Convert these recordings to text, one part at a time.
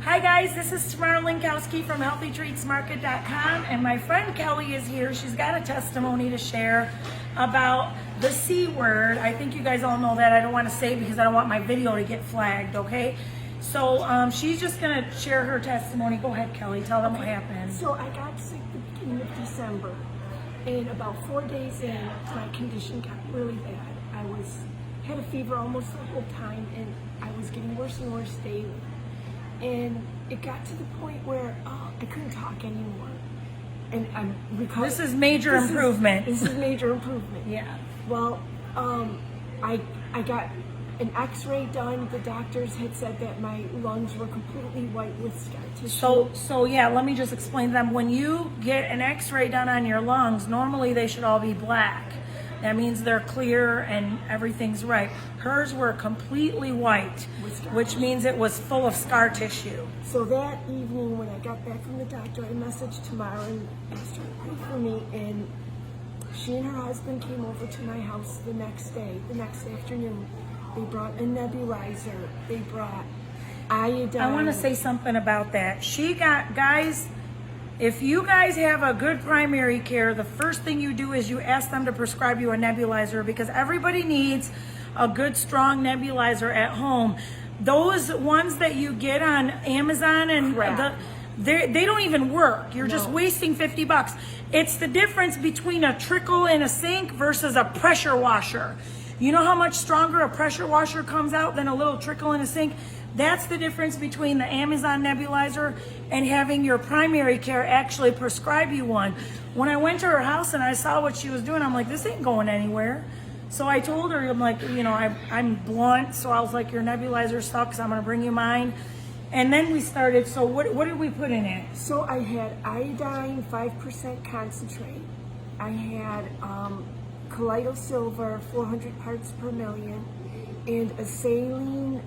Hi guys, this is Tamara Linkowski from HealthyTreatsMarket.com, and my friend Kelly is here. She's got a testimony to share about the C word. I think you guys all know that. I don't want to say it because I don't want my video to get flagged, okay? So she's just going to share her testimony. Go ahead, Kelly. Tell them what happened. So I got sick the beginning of December, and about 4 days in, my condition got really bad. I had a fever almost the whole time, and I was getting worse and worse daily. And it got to the point where I couldn't talk anymore. And I'm recovering. This is major improvement. This is major improvement. Yeah. Well, I got an x-ray done. The doctors had said that my lungs were completely white with scar tissue. So yeah, let me just explain them. When you get an x-ray done on your lungs, normally they should all be black. That means they're clear and everything's right. Hers were completely white, which means it was full of scar tissue. So that evening when I got back from the doctor, I messaged Tamara and asked her to pray for me, and she and her husband came over to my house the next afternoon. They brought a nebulizer, they brought iodine. I want to say something about that. Guys, if you guys have a good primary care, the first thing you do is you ask them to prescribe you a nebulizer, because everybody needs a good, strong nebulizer at home. Those ones that you get on Amazon and they don't even work. You're just wasting $50. It's the difference between a trickle in a sink versus a pressure washer. You know how much stronger a pressure washer comes out than a little trickle in a sink? That's the difference between the Amazon nebulizer and having your primary care actually prescribe you one. When I went to her house and I saw what she was doing, I'm like, this ain't going anywhere. So I told her, I'm like, you know, I'm blunt, so I was like, your nebulizer sucks, I'm gonna bring you mine. And then we started, so what did we put in it? So I had iodine 5% concentrate. I had colloidal silver 400 parts per million, and a saline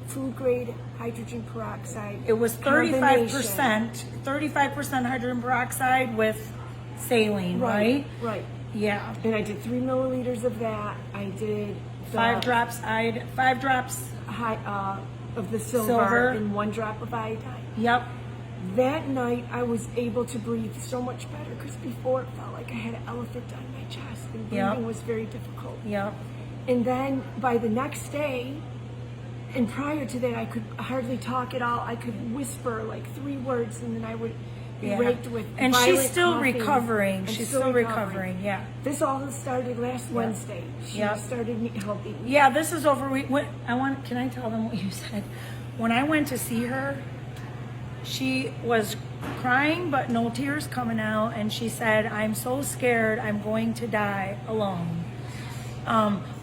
food grade hydrogen peroxide. It was 35% hydrogen peroxide with saline, right? Right. Yeah. And I did 3 milliliters of that. I did 5 drops of the silver and 1 drop of iodine. Yep. That night I was able to breathe so much better, because before it felt like I had an elephant on my chest and breathing was very difficult. Yep. And then by the next day, and prior to that, I could hardly talk at all. I could whisper like 3 words, and then I would be raked with and violent she's still coughing. recovering. She's still recovering. Yeah. This all started last Wednesday. She started helping me. Yeah, this is over. Can I tell them what you said? When I went to see her, she was crying, but no tears coming out, and she said, "I'm so scared. I'm going to die alone."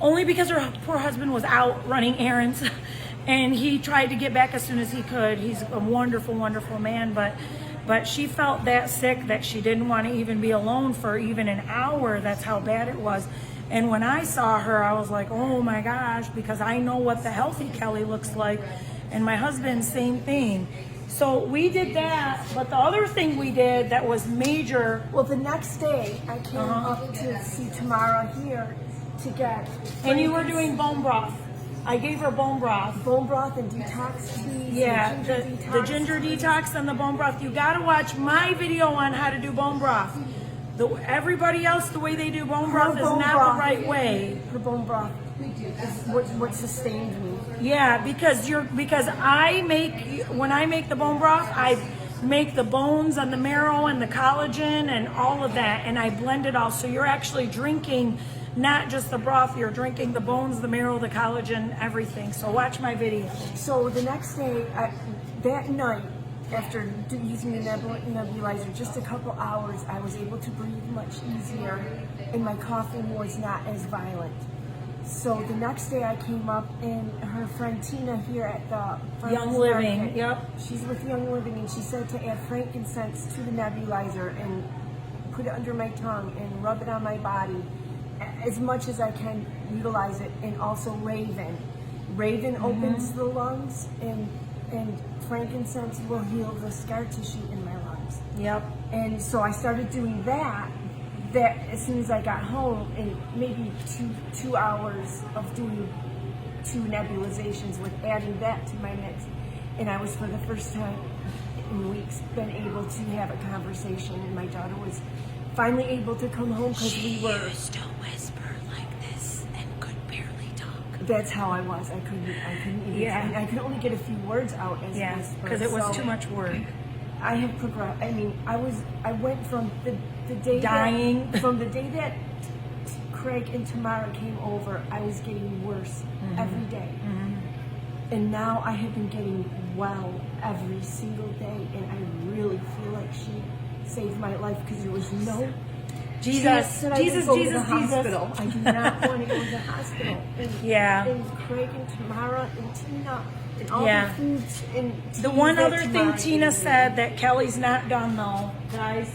Only because her poor husband was out running errands, and he tried to get back as soon as he could. He's a wonderful, wonderful man, but she felt that sick that she didn't want to even be alone for even an hour. That's how bad it was. And when I saw her, I was like, oh my gosh, because I know what the healthy Kelly looks like, and my husband, same thing. So we did that, but the other thing we did that was major. Well, the next day I came up to see Tamara here to get. And you were doing bone broth. I gave her bone broth. Bone broth and detox teas. Yeah, the ginger detox and the bone broth. You gotta watch my video on how to do bone broth. Everybody else, the way they do bone broth is not the right way. Her bone broth is what sustained me. Yeah, because when I make the bone broth, I make the bones and the marrow and the collagen and all of that, and I blend it all. So you're actually drinking not just the broth, you're drinking the bones, the marrow, the collagen, everything. So watch my video. So the next day, that night, after using the nebulizer, just a couple hours, I was able to breathe much easier, and my coughing was not as violent. So the next day I came up, and her friend Tina here at the Young Living, she's with Young Living, and she said to add frankincense to the nebulizer and put it under my tongue and rub it on my body as much as I can, utilize it, and also Raven. Raven opens the lungs, and frankincense will heal the scar tissue in my lungs. Yep. And so I started doing that as soon as I got home, and maybe two hours of doing 2 nebulizations with adding that to my mix. And I was, for the first time in weeks, been able to have a conversation, and my daughter was finally able to come home because we were. She used to whisper like this and could barely talk. That's how I was. I couldn't even. I could only get a few words out as a whisper. Because it was too much work. I have progressed. I mean, I went from the day dying from the day that Craig and Tamara came over, I was getting worse every day. And now I have been getting well every single day, and I really feel like she saved my life because there was no Jesus. I do not want to go to the hospital. And Craig and Tamara and Tina and all the foods. And the one other thing Tina said that Kelly's not done though, guys,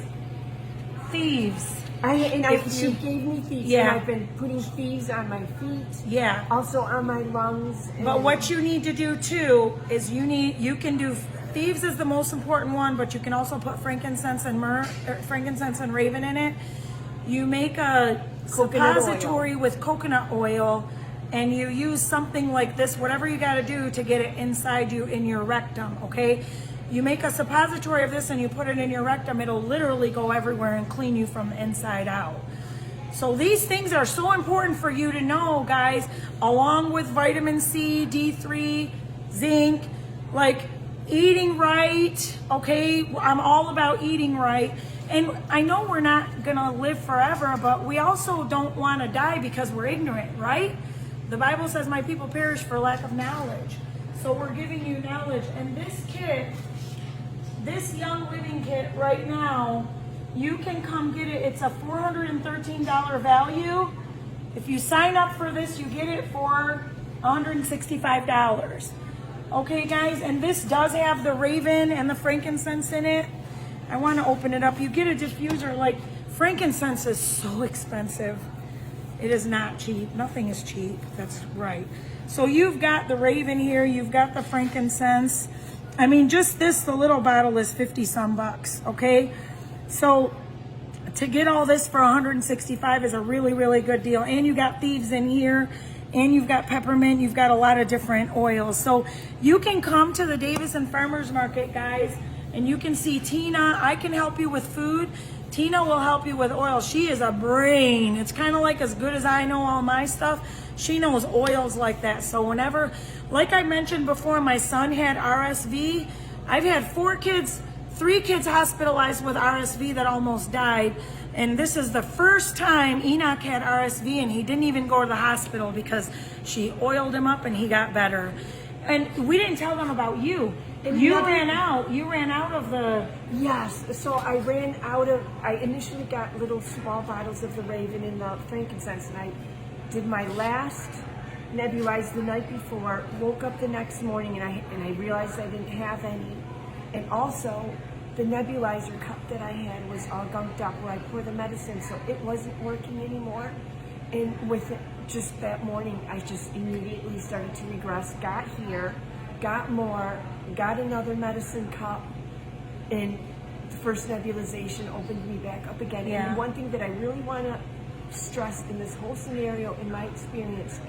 thieves. She gave me thieves, and I've been putting thieves on my feet. Also on my lungs. But what you need to do too is you can do thieves is the most important one, but you can also put frankincense and frankincense and raven in it. You make a suppository with coconut oil, and you use something like this, whatever you got to do to get it inside you in your rectum. Okay. You make a suppository of this and you put it in your rectum, it'll literally go everywhere and clean you from the inside out. So these things are so important for you to know, guys, along with vitamin C, D3, zinc, like eating right, okay? I'm all about eating right. And I know we're not gonna live forever, but we also don't wanna die because we're ignorant, right? The Bible says my people perish for lack of knowledge. So we're giving you knowledge. And this kit, this Young Living kit right now, you can come get it. It's a $413 value. If you sign up for this, you get it for $165. Okay, guys, and this does have the raven and the frankincense in it. I want to open it up. You get a diffuser. Like, frankincense is so expensive. It is not cheap. Nothing is cheap. That's right. So you've got the raven here. You've got the frankincense. I mean, just this, the little bottle is 50 some bucks, okay? So to get all this for 165 is a really, really good deal. And you got thieves in here, and you've got peppermint, you've got a lot of different oils. So you can come to the Davison Farmers Market, guys, and you can see Tina. I can help you with food. Tina will help you with oil. She is a brain. It's kind of like as good as I know all my stuff. She knows oils like that. So whenever, like I mentioned before, my son had RSV. I've had 3 kids hospitalized with RSV that almost died. And this is the first time Enoch had RSV, and he didn't even go to the hospital because she oiled him up and he got better. And we didn't tell them about you. You ran out of the... Yes, so I initially got little small bottles of the raven and the frankincense, and I did my last nebulized the night before, woke up the next morning, and I realized I didn't have any. And also, the nebulizer cup that I had was all gunked up where I pour the medicine, so it wasn't working anymore. And with it, just that morning, I just immediately started to regress, got here, got more, got another medicine cup, and the first nebulization opened me back up again. Yeah. And one thing that I really want to stress in this whole scenario, in my experience,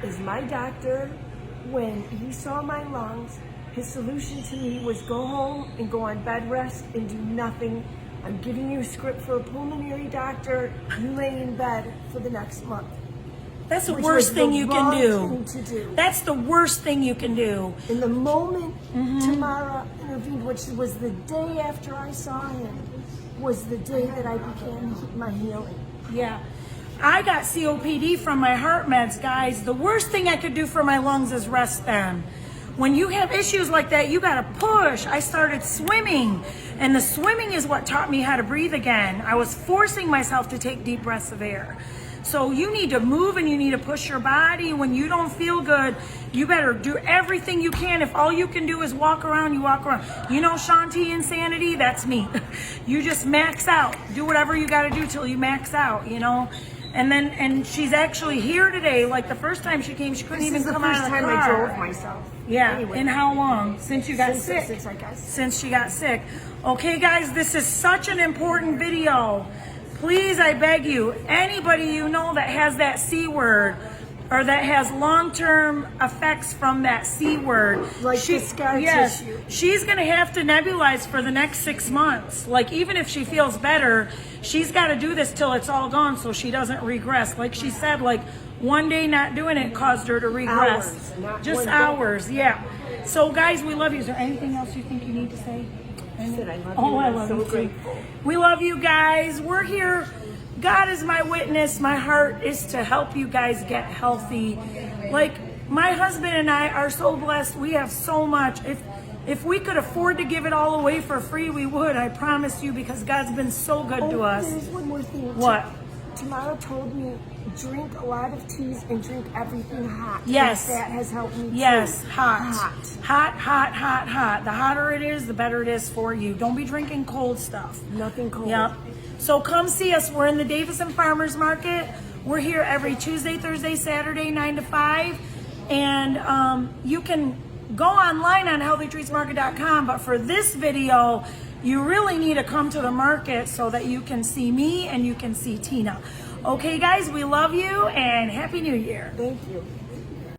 is my doctor, when he saw my lungs, his solution to me was go home and go on bed rest and do nothing. I'm giving you a script for a pulmonary doctor. You lay in bed for the next month. That's the worst thing you can do. Thing to do. That's the worst thing you can do. In the moment Tamara intervened, which was the day after I saw him, was the day that I began my healing. Yeah. I got COPD from my heart meds, guys. The worst thing I could do for my lungs is rest them. When you have issues like that, you gotta push. I started swimming, and the swimming is what taught me how to breathe again. I was forcing myself to take deep breaths of air. So you need to move and you need to push your body. When you don't feel good, you better do everything you can. If all you can do is walk around, you walk around. You know Shanti Insanity? That's me. You just max out. Do whatever you gotta do till you max out, you know? And she's actually here today. Like the first time she came, she couldn't even come out of the car. This is the first time I drove myself. Yeah, anyway. And how long? Since you got sick? Since she got sick. Okay, guys, this is such an important video. Please, I beg you, anybody you know that has that C word, or that has long-term effects from that C word. Like the scar yes, tissue. she's gonna have to nebulize for the next 6 months. Like, even if she feels better, she's got to do this till it's all gone so she doesn't regress. Like she said, like, one day not doing it caused her to regress. Hours, not just one day. hours, yeah. So guys, we love you. Is there anything else you think you need to say? I said I love Oh, you. I I'm love so you too. grateful. We love you guys. We're here. God is my witness. My heart is to help you guys get healthy. Like, my husband and I are so blessed. We have so much. If we could afford to give it all away for free, we would. I promise you, because God's been so good to us. There's one more thing. What? Tamara told me drink a lot of teas and drink everything hot. Yes. And that has helped me. Yes, too. hot. Hot. Hot. The hotter it is, the better it is for you. Don't be drinking cold stuff. Nothing cold. Yep. So come see us. We're in the Davison Farmers Market. We're here every Tuesday, Thursday, Saturday, 9 to 5. And you can go online on healthytreatsmarket.com. But for this video, you really need to come to the market so that you can see me and you can see Tina. Okay, guys, we love you and Happy New Year. Thank you.